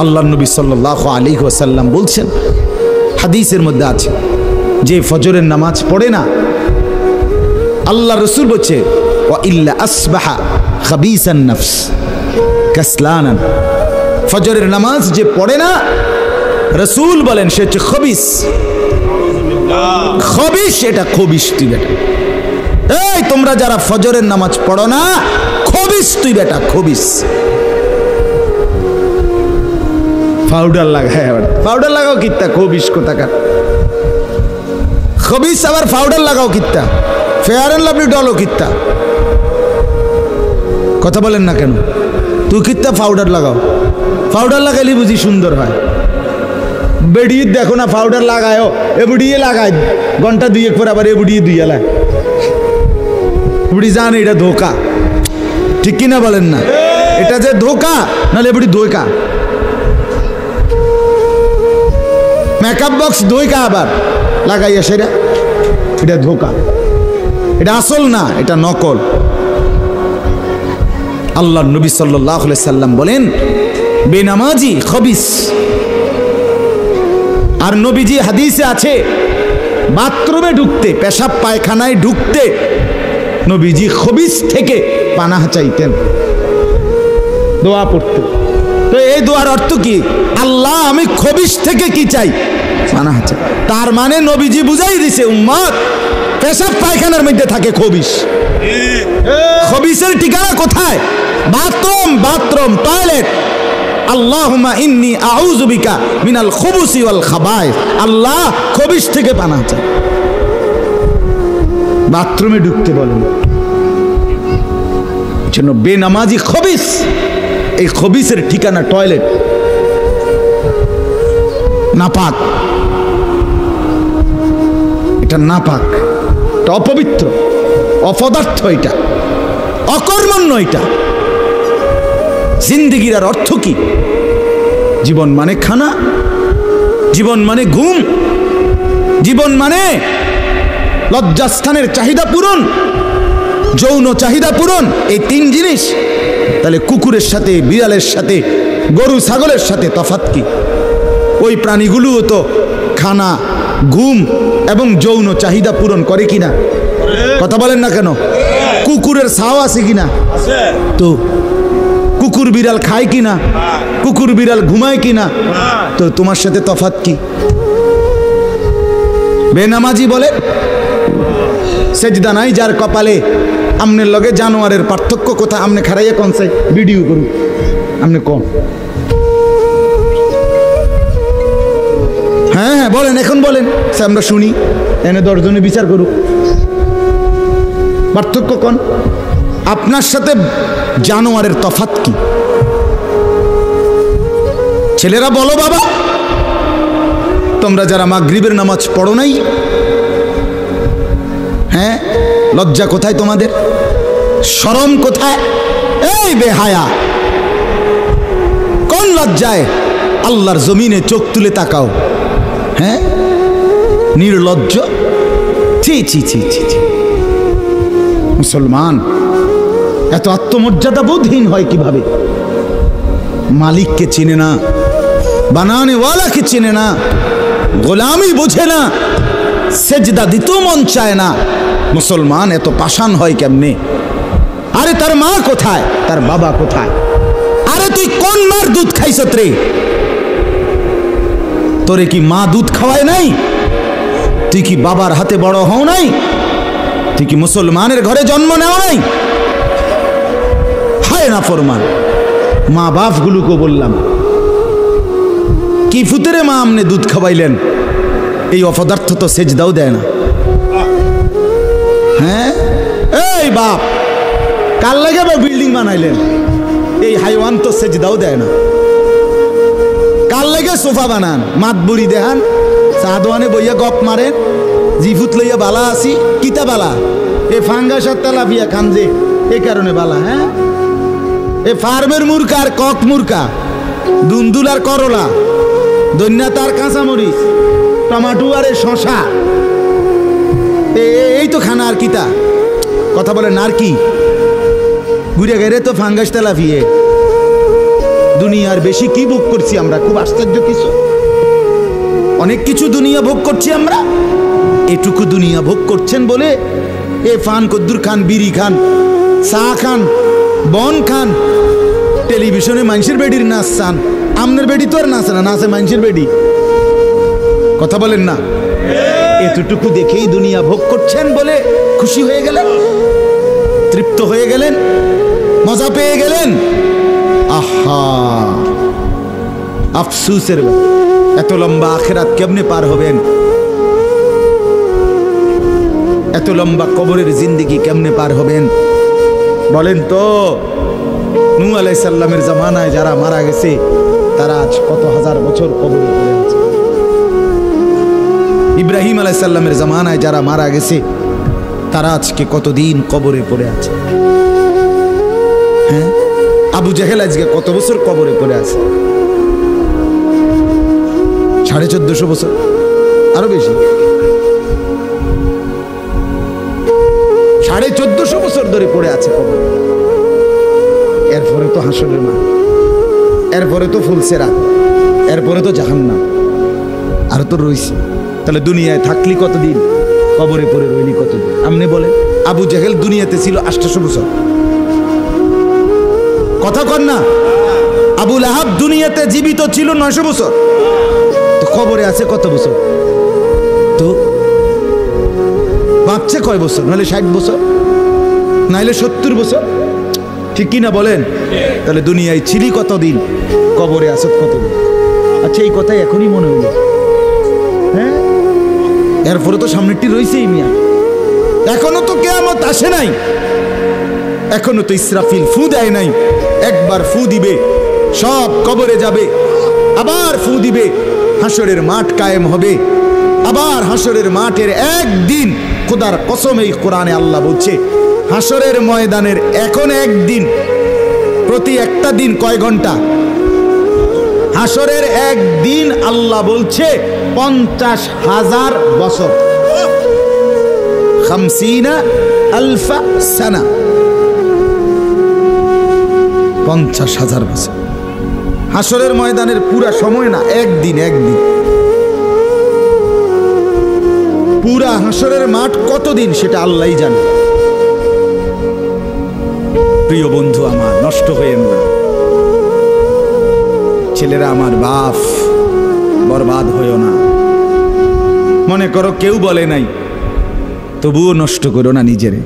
আল্লাহর নবী সাল্লাল্লাহু আলাইহি ওয়াসাল্লাম বলছেন, হাদিসের মধ্যে আছে, যে ফজরের নামাজ পড়ে না, আল্লাহ রসুল বলছে ওয়া ইল্লা আসবাহা খাবিসান নফস কাসলানান, ফজরের নামাজ যে পড়ে না, রসুল বলেন সে হচ্ছে খবিস। খবিস, এটা খবিস তুই বেটা। এই তোমরা যারা ফজরের নামাজ পড়ো না, খবিস তুই বেটা, খবিস। পাউডার লাগায়, আবার পাউডার লাগাও কিত্তা, খবিস কোথাকার খবিস, আবার পাউডার লাগাও কিত্তা, ফেয়ার এন্ড লাভলি ডলও কিত্তা। কথা বলেন না কেন? তুই কিত্তা পাউডার লাগাও, পাউডার লাগাইলে বুঝি সুন্দর হয়। বেড়িয়ে দেখো না পাউডার লাগায়ও, এবুড়িয়ে লাগায় ঘন্টা দুয়েক পর আবার এবুড়িয়ে দুইয়া লাগ, বুড়ি জানে এটা ধোকা, ঠিক কিনা বলেন না? এটা যে ধোকা, নাহলে বুড়ি ধোকা। মেকআপ বক্স ধোকা আবার লাগাইয়া, সেটা এটা ধোকা, এটা আসল না, এটা নকল। আল্লাহর নবী সাল্লাল্লাহু আলাইহি সাল্লাম বলেন বেনামাজি খবিস। আর নবীজি হাদিসে আছে, বাথরুমে ঢুকতে, পেশাব পায়খানায় ঢুকতে নবীজি খবিস থেকে পানাহ চাইতেন, দোয়া পড়তেন। তো এই দোয়ার অর্থ কি? আল্লাহ আমি খবিস থেকে কি চাই? পানাহ চাই। তার মানে নবীজি বুঝাই দিছে উম্মত, পেশাব পায়খানার মধ্যে থাকে খবিস। খবিসের ঠিকানা কোথায়? Bathroom, bathroom, toilet. আল্লাহুম্মা ইন্নী আউযু বিকা মিনাল খুবুসি ওয়াল খাবায়েস। আল্লাহ খবিস থেকে পানাহ চাই। বাথরুমে ঢুকতে বলেন, জন্য বেনামাজি খবিস। এই খবিসের ঠিকানা টয়লেট, নাপাক, এটা নাপাক, এটা অপবিত্র, অপদার্থ, এটা অকর্মণ্য। এটা জিন্দেগির আর অর্থ কি? জীবন মানে খানা, জীবন মানে ঘুম, জীবন মানে লজ্জাস্থানের চাহিদা পূরণ, যৌন চাহিদা পূরণ, এই তিন জিনিস। তাহলে কুকুরের সাথে, বিড়ালের সাথে, গরু ছাগলের সাথে তফাৎ কি? ওই প্রাণীগুলোও তো খানা, ঘুম এবং যৌন চাহিদা পূরণ করে কিনা? কথা বলেন না কেন? কুকুরের ছাও আছে কিনা? তো কুকুর বিড়াল খায় কিনা? কুকুর বিড়াল ঘুমায় কিনা? তো তোমার সাথে তফাৎ কি? বেনামাজি বলে সেজদা নাই যার কপালে। আমনের লগে জানোয়ারের পার্থক্য কোথায়? আমনে খারাইয়া কোন চাই ভিডিও করুন, আমনে কোন? হ্যাঁ হ্যাঁ বলেন, এখন বলেন, আমরা শুনি, এনে 10 জনে বিচার করুক। পার্থক্য কোন? আপনার সাথে জানোয়ারের তফাৎ কি? ছেলেরা বলো বাবা, তোমরা যারা মাগরিবের নামাজ পড়ো নাই, হ্যাঁ, লজ্জা কোথায় তোমাদের? শরম কোথায়? এই বেহায়া, কোন লজ্জায় আল্লাহর জমিনে চোখ তুলে তাকাও? হ্যাঁ, নির্লজ্জ। ছি ছি ছি ছি ছি। মুসলমান এত আত্মমর্যাদা বোধহীন হয় কিভাবে? মালিককে চিনে না, বানানেওয়ালাকে চিনে না, গোলামি বোঝে না, সেজদা দিতেও মন চায় না। মুসলমান এত পাষাণ হয় কেমনে? আরে তার মা কোথায়? তার বাবা কোথায়? আরে তুই কোন মার দুধ খাইছত রে? তোরে কি মা দুধ খাওয়ায় নাই? তুই কি বাবার হাতে বড় হও নাই? তুই কি মুসলমানের ঘরে জন্ম নেও নাই? হায় না ফরমান। মা বাপ গুলোকে বললাম, কি ফুতেরে মা আমনে দুধ খাওয়াইলেন? এই অপদার্থ তো সেজদাও দেয় না। হ্যাঁ, এই বাপ কাল লাগে বিল্ডিং বানাইলেন? এই হাইওয়ান তো সেজদাও দেয় না। কাল লাগে সোফা বানান, মাত বুড়ি দেখান, চা দোয়ানে বইয়া গপ মারেন, জিফুত লইয়া বালা আসি, কিতা বালা? এ ফাঙ্গাস আর তেলাপিয়া খান যে, এই কারণে বালা। হ্যাঁ, এ ফার্মের মুরকা আর কক মুরকা, দুন্দুল আর করলা, দৈন্যাত আর কাঁচামরিচ, টমাটো আর শশা, এই তো খানা। আর কিতা কথা বলেন? আর কি ঘুরে গেলে তো ফাঙ্গাস তেলাপিয়ে দুনিয়ার বেশি কি ভোগ করছি আমরা, খুব আশ্চর্য কিছু, অনেক কিছু দুনিয়া ভোগ করছি আমরা। এটুকু দুনিয়া ভোগ করছেন বলে এ ফান কদ্দুর খান, বিড়ি খান, চা খান, বন খান, টেলিভিশনে মানুষের বেডির নাচ চান। আমনের বেডি তো আর নাচে না, নাচে মানুষের বেডি। কথা বলেন না? এতটুকু দেখেই দুনিয়া ভোগ করছেন বলে খুশি হয়ে গেলেন, তৃপ্ত হয়ে গেলেন, মজা পেয়ে গেলেন। আহা, আফসুসের এত লম্বা আখিরাত কেমনে পার হবেন, এত লম্বা কবরের জিন্দেগি কেমনে পার হবেন বলেন তো? নূহ আলাইহিস সালামের জামানায় যারা মারা গেছে তারা আজ কত হাজার বছর কবরে পড়ে আছে। ইব্রাহিম আলাইহিস সালামের জামানায় যারা মারা গেছে তারা আজকে কতদিন কবরে পড়ে আছে। হ্যাঁ, আবু জেহেল আজকে কত বছর কবরে পড়ে আছে? 1450 বছর, আরো বেশি, 1450 বছর ধরে পড়ে আছে কবরে। এরপরে তো হাসরের মাঠ, এরপরে তো ফুলসেরা, এরপরে তো জাহান্নাম, আর তো রইছে। তাহলে দুনিয়ায় থাকলি কতদিন, কবরে পড়ে রইলি কতদিন? আপনি বলেন। আবু জেহেল দুনিয়াতে ছিল 800 বছর, কথা কন না? আবু লাহাব দুনিয়াতে জীবিত ছিল 900 বছর, তো কবরে আছে কত বছর? তো বাঁচছে কয় বছর? নাহলে 60 বছর, নাহলে 70 বছর, ঠিক কিনা বলেন? তাহলে দুনিয়ায় ছিলি কতদিন, কবরে আসত কতদিন? আচ্ছা, এই কথাই এখনই মনে হইল। হ্যাঁ, এরপরে তো সামনেরটি রয়েছেই মিয়া, এখনো তো কিয়ামত আসে নাই, এখনো তো ইসরাফিল ফু দেয় নাই। একবার ফু দিবে, সব কবরে যাবে, আবার ফু দিবে, হাসরের মাঠ কায়েম হবে। আবার হাসরের মাঠের একদিন, খোদার কসম এই কোরআনে আল্লাহ বলছে, হাসরের ময়দানের এখন একদিন, প্রতি একটা দিন কয় ঘন্টা? হাসরের একদিন আল্লাহ বলছে 50,000 বছর, 50,000 সানা, 50,000 বছর। হাসরের ময়দানের পুরা সময় না, একদিন, একদিন। পুরা হাসরের মাঠ কতদিন সেটা আল্লাহই জানে। প্রিয় বন্ধু আমার, নষ্ট হয়েন না। ছেলেরা আমার, বাপ, বরবাদ হইও না। মনে করো কেউ বলে নাই, তবুও নষ্ট করো না নিজেরে।